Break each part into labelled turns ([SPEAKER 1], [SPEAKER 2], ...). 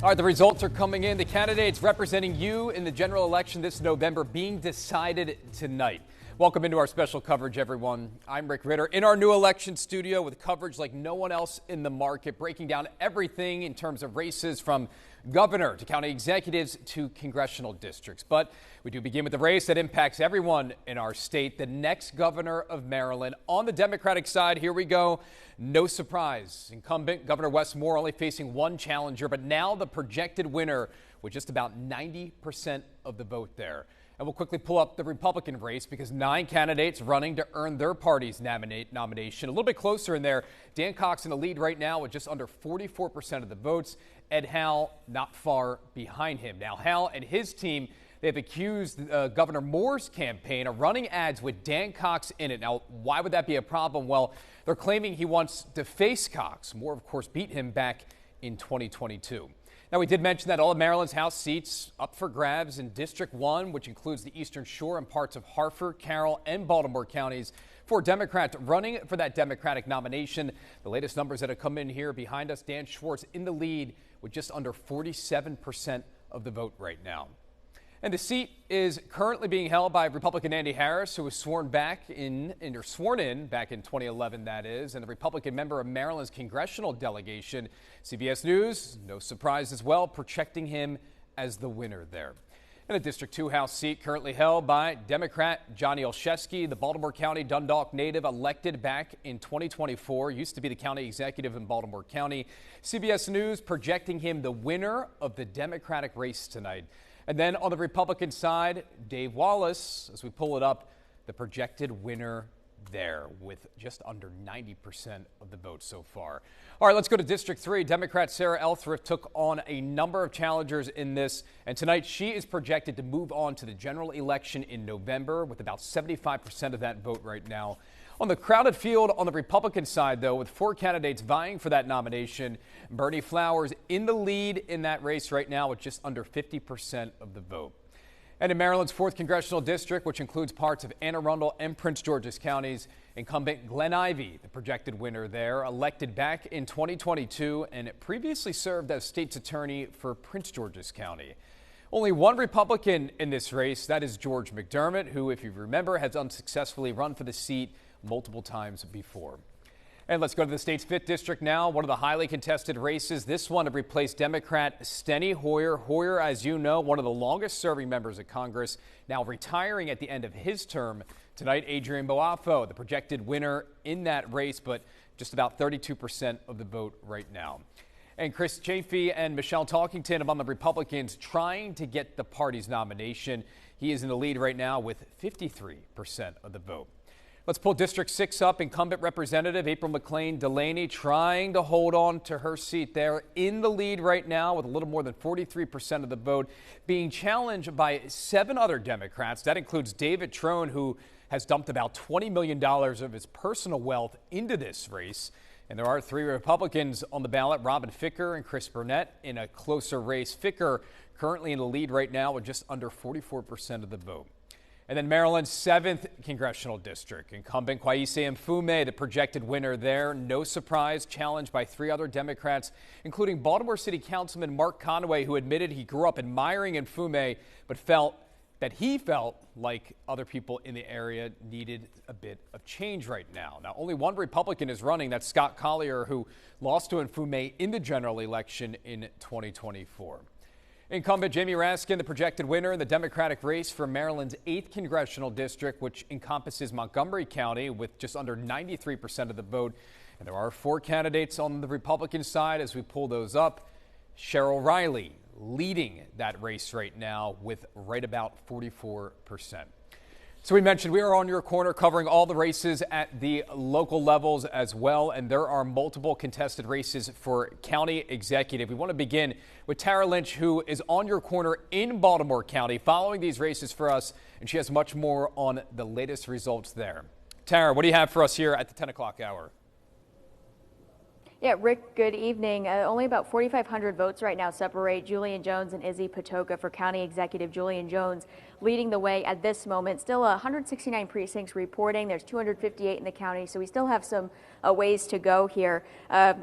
[SPEAKER 1] All right, the results are coming in. The candidates representing you in the general election this November being decided tonight. Welcome into our special coverage, everyone. I'm Rick Ritter in our new election studio with coverage like no one else in the market, breaking down everything in terms of races from governor to county executives to congressional districts. But we do begin with the race that impacts everyone in our state, the next governor of Maryland. On the Democratic side, here we go. No surprise. Incumbent Governor Wes Moore only facing one challenger, but now the projected winner with just about 90% of the vote there. And we'll quickly pull up the Republican race because 9 candidates running to earn their party's nomination. A little bit closer in there. Dan Cox in the lead right now with just under 44% of the votes. Ed Howell not far behind him. Now, Howell and his team, they've accused Governor Moore's campaign of running ads with Dan Cox in it. Now, why would that be a problem? Well, they're claiming he wants to face Cox. Moore, of course, beat him back in 2022. Now, we did mention that all of Maryland's House seats up for grabs in District 1, which includes the Eastern Shore and parts of Harford, Carroll, and Baltimore counties. 4 Democrats running for that Democratic nomination. The latest numbers that have come in here behind us, Dan Schwartz in the lead with just under 47% of the vote right now. And the seat is currently being held by Republican Andy Harris, who was sworn in back in 2011, that is, and the Republican member of Maryland's congressional delegation. CBS News, no surprise as well, projecting him as the winner there. And a District 2 House seat currently held by Democrat Johnny Olszewski, the Baltimore County Dundalk native, elected back in 2024, used to be the county executive in Baltimore County. CBS News projecting him the winner of the Democratic race tonight. And then on the Republican side, Dave Wallace, as we pull it up, the projected winner there with just under 90% of the vote so far. All right, let's go to District 3. Democrat Sarah Elthrift took on a number of challengers in this, and tonight she is projected to move on to the general election in November with about 75% of that vote right now. On the crowded field on the Republican side, though, with 4 candidates vying for that nomination, Bernie Flowers in the lead in that race right now with just under 50% of the vote. And in Maryland's 4th congressional district, which includes parts of Anne Arundel and Prince George's counties, incumbent Glenn Ivey, the projected winner there, elected back in 2022 and previously served as state's attorney for Prince George's County. Only one Republican in this race, that is George McDermott, who, if you remember, has unsuccessfully run for the seat multiple times before. And let's go to the state's 5th district now, one of the highly contested races. This one to replace Democrat Steny Hoyer. Hoyer, as you know, one of the longest serving members of Congress, now retiring at the end of his term. Tonight, Adrian Boafo, the projected winner in that race, but just about 32% of the vote right now. And Chris Chafee and Michelle Talkington among the Republicans trying to get the party's nomination. He is in the lead right now with 53% of the vote. Let's pull District 6 up. Incumbent Representative April McLean Delaney trying to hold on to her seat there in the lead right now with a little more than 43% of the vote, being challenged by 7 other Democrats. That includes David Trone, who has dumped about $20 million of his personal wealth into this race. And there are 3 Republicans on the ballot, Robin Ficker and Chris Burnett, in a closer race. Ficker currently in the lead right now with just under 44% of the vote. And then Maryland's 7th congressional district, incumbent Kweisi Mfume, the projected winner there. No surprise, challenged by 3 other Democrats, including Baltimore City Councilman Mark Conaway, who admitted he grew up admiring Mfume, but felt like other people in the area needed a bit of change right now. Now, only one Republican is running. That's Scott Collier, who lost to Mfume in the general election in 2024. Incumbent Jamie Raskin, the projected winner in the Democratic race for Maryland's 8th congressional district, which encompasses Montgomery County with just under 93% of the vote. And there are 4 candidates on the Republican side as we pull those up. Cheryl Riley leading that race right now with right about 44%. So we mentioned we are on your corner covering all the races at the local levels as well, and there are multiple contested races for county executive. We want to begin with Tara Lynch, who is on your corner in Baltimore County following these races for us, and she has much more on the latest results there. Tara, what do you have for us here at the 10 o'clock hour?
[SPEAKER 2] Yeah, Rick, good evening. Only about 4,500 votes right now separate Julian Jones and Izzy Patoka for County Executive. Julian Jones leading the way at this moment. Still 169 precincts reporting. There's 258 in the county, so we still have some ways to go here.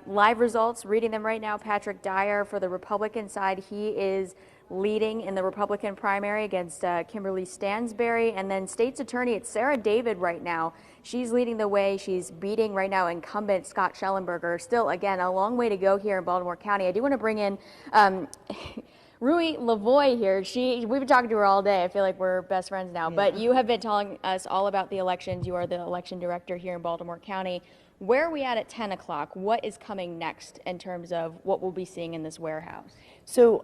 [SPEAKER 2] Live results, reading them right now. Patrick Dyer for the Republican side. He is leading in the Republican primary against Kimberly Stansberry. And then state's attorney, it's Sarah David right now. She's leading the way. She's beating right now incumbent Scott Schellenberger. Still, again, a long way to go here in Baltimore County. I do want to bring in Rui Lavoie here. We've been talking to her all day. I feel like we're best friends now. Yeah. But you have been telling us all about the elections. You are the election director here in Baltimore County. Where are we at 10 o'clock? What is coming next in terms of what we'll be seeing in this warehouse?
[SPEAKER 3] So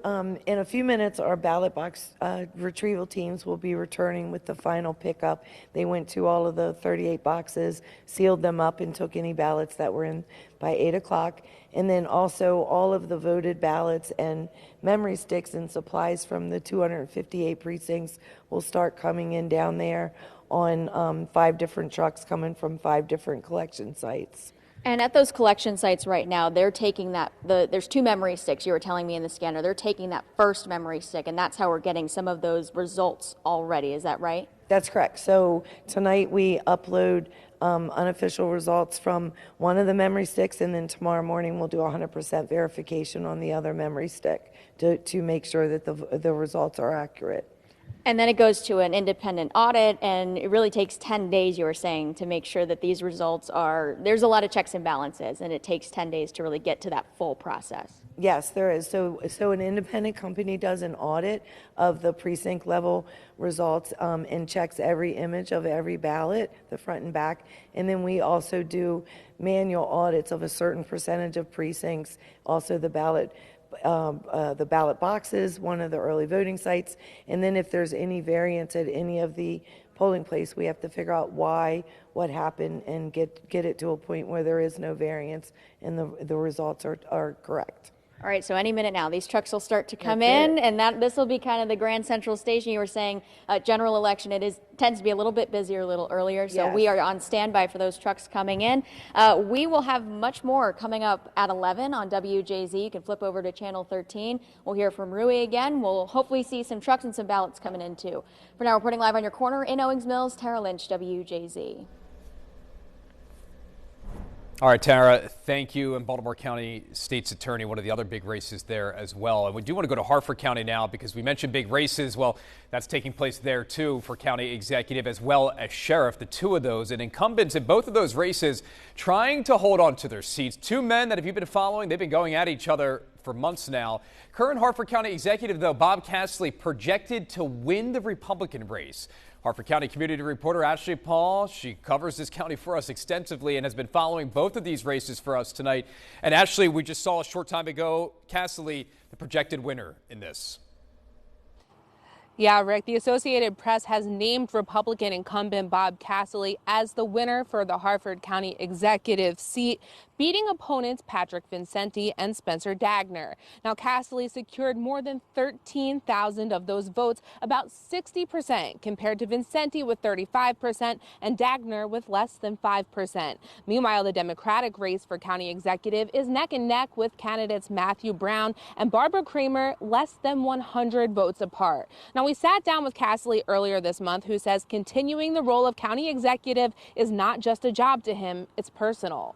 [SPEAKER 3] in a few minutes, our ballot box retrieval teams will be returning with the final pickup. They went to all of the 38 boxes, sealed them up, and took any ballots that were in by 8 o'clock. And then also all of the voted ballots and memory sticks and supplies from the 258 precincts will start coming in down there on 5 different trucks coming from 5 different collection sites.
[SPEAKER 2] And at those collection sites right now, they're taking there's 2 memory sticks, you were telling me in the scanner. They're taking that first memory stick, and that's how we're getting some of those results already. Is that right?
[SPEAKER 3] That's correct. So tonight we upload unofficial results from one of the memory sticks, and then tomorrow morning we'll do 100% verification on the other memory stick to make sure that the results are accurate.
[SPEAKER 2] And then it goes to an independent audit, and it really takes 10 days, you were saying, to make sure that these results there's a lot of checks and balances, and it takes 10 days to really get to that full process.
[SPEAKER 3] Yes, there is. So an independent company does an audit of the precinct level results and checks every image of every ballot, the front and back. And then we also do manual audits of a certain percentage of precincts, also the ballot boxes, one of the early voting sites, and then if there's any variance at any of the polling place, we have to figure out what happened and get it to a point where there is no variance and the results are correct.
[SPEAKER 2] All right, so any minute now, these trucks will start to come in, and this will be kind of the Grand Central Station. You were saying general election, tends to be a little bit busier, a little earlier, so yes. We are on standby for those trucks coming in. We will have much more coming up at 11 on WJZ. You can flip over to channel 13. We'll hear from Rui again. We'll hopefully see some trucks and some ballots coming in too. For now, reporting live on your corner in Owings Mills, Tara Lynch, WJZ.
[SPEAKER 1] All right, Tara, thank you. And Baltimore County State's Attorney, one of the other big races there as well. And we do want to go to Harford County now because we mentioned big races. Well, that's taking place there, too, for county executive as well as sheriff, the 2 of those. And incumbents in both of those races trying to hold on to their seats. 2 men that, if you've been following, they've been going at each other for months now. Current Harford County executive, though, Bob Castley, projected to win the Republican race. Harford County community reporter Ashley Paul, she covers this county for us extensively and has been following both of these races for us tonight. And Ashley, we just saw a short time ago, Castley, the projected winner in this.
[SPEAKER 4] Yeah, Rick, the Associated Press has named Republican incumbent Bob Castley as the winner for the Harford County executive seat, beating opponents Patrick Vincenti and Spencer Dagner. Now, Castley secured more than 13,000 of those votes, about 60%, compared to Vincenti with 35% and Dagner with less than 5%. Meanwhile, the Democratic race for county executive is neck and neck with candidates Matthew Brown and Barbara Kramer, less than 100 votes apart. Now, we sat down with Castley earlier this month, who says continuing the role of county executive is not just a job to him, it's personal.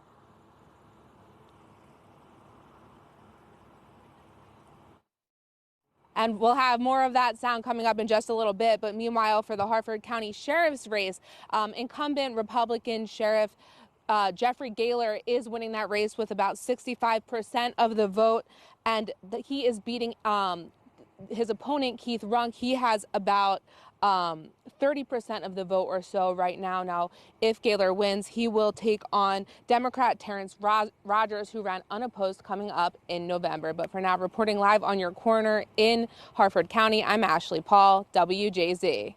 [SPEAKER 4] And we'll have more of that sound coming up in just a little bit. But meanwhile, for the Harford County Sheriff's race, incumbent Republican Sheriff Jeffrey Gaylor is winning that race with about 65% of the vote. And he is beating his opponent, Keith Runk. He has about 30% of the vote or so right now. Now, if Gaylor wins, he will take on Democrat Terrence Rogers, who ran unopposed, coming up in November. But for now, reporting live on your corner in Harford County, I'm Ashley Paul, WJZ.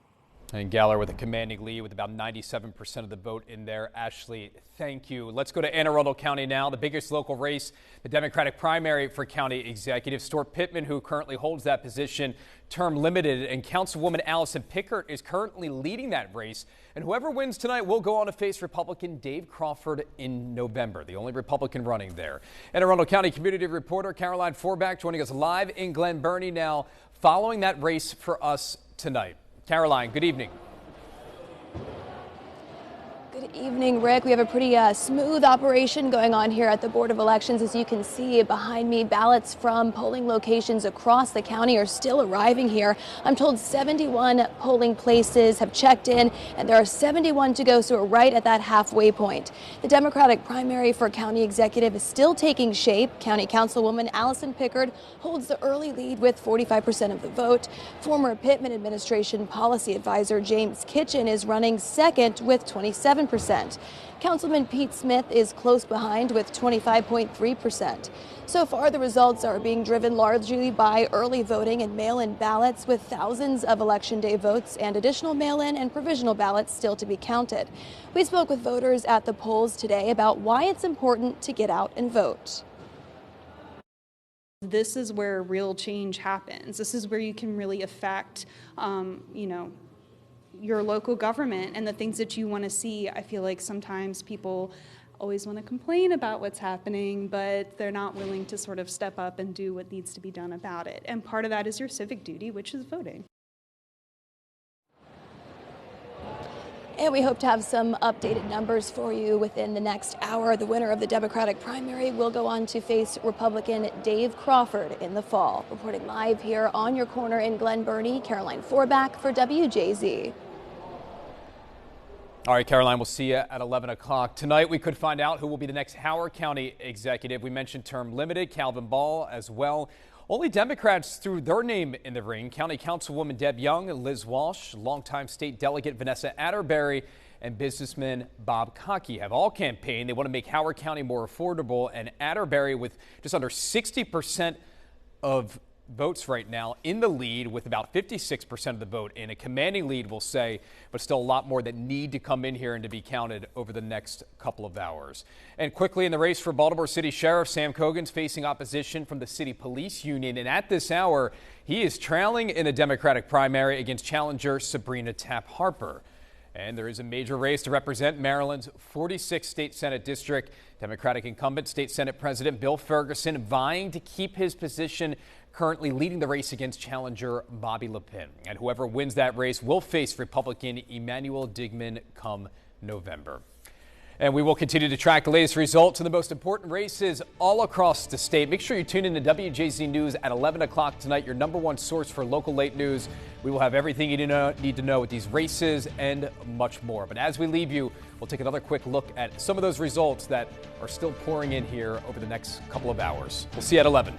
[SPEAKER 1] And Galler with a commanding lead with about 97% of the vote in there. Ashley, thank you. Let's go to Arundel County now, the biggest local race, the Democratic primary for county executive. Stuart Pittman, who currently holds that position, term limited, and Councilwoman Allison Pickert is currently leading that race. And whoever wins tonight will go on to face Republican Dave Crawford in November, the only Republican running there. And Arundel County community reporter Caroline Forbach joining us live in Glen Burnie now, following that race for us tonight. Caroline, good evening.
[SPEAKER 5] Good evening, Rick. We have a pretty smooth operation going on here at the Board of Elections. As you can see behind me, ballots from polling locations across the county are still arriving here. I'm told 71 polling places have checked in, and there are 71 to go, so we're right at that halfway point. The Democratic primary for county executive is still taking shape. County Councilwoman Allison Pickert holds the early lead with 45% of the vote. Former Pittman administration policy advisor James Kitchen is running second with 27%. Councilman Pete Smith is close behind with 25.3%. So far, the results are being driven largely by early voting and mail-in ballots, with thousands of Election Day votes and additional mail-in and provisional ballots still to be counted. We spoke with voters at the polls today about why it's important to get out and vote.
[SPEAKER 6] This is where real change happens. This is where you can really affect, your local government and the things that you want to see. I feel like sometimes people always want to complain about what's happening, but they're not willing to sort of step up and do what needs to be done about it. And part of that is your civic duty, which is voting.
[SPEAKER 5] And we hope to have some updated numbers for you within the next hour. The winner of the Democratic primary will go on to face Republican Dave Crawford in the fall. Reporting live here on your corner in Glen Burnie, Caroline Forbach for WJZ.
[SPEAKER 1] All right, Caroline, we'll see you at 11 o'clock. Tonight, we could find out who will be the next Howard County executive. We mentioned term limited, Calvin Ball as well. Only Democrats threw their name in the ring. County Councilwoman Deb Young, Liz Walsh, longtime state delegate Vanessa Atterbury, and businessman Bob Cockey have all campaigned. They want to make Howard County more affordable, and Atterbury, with just under 60% of votes right now, in the lead with about 56% of the vote, in a commanding lead, we'll say, but still a lot more that need to come in here and to be counted over the next couple of hours. And quickly in the race for Baltimore City Sheriff, Sam Cogan's facing opposition from the City Police Union, and at this hour, he is trailing in a Democratic primary against challenger Sabrina Tapp Harper. And there is a major race to represent Maryland's 46th State Senate District. Democratic incumbent State Senate President Bill Ferguson vying to keep his position, currently leading the race against challenger Bobby LePin. And whoever wins that race will face Republican Emmanuel Digman come November. And we will continue to track the latest results in the most important races all across the state. Make sure you tune in to WJZ News at 11 o'clock tonight, your #1 source for local late news. We will have everything you need to know with these races and much more. But as we leave you, we'll take another quick look at some of those results that are still pouring in here over the next couple of hours. We'll see you at 11.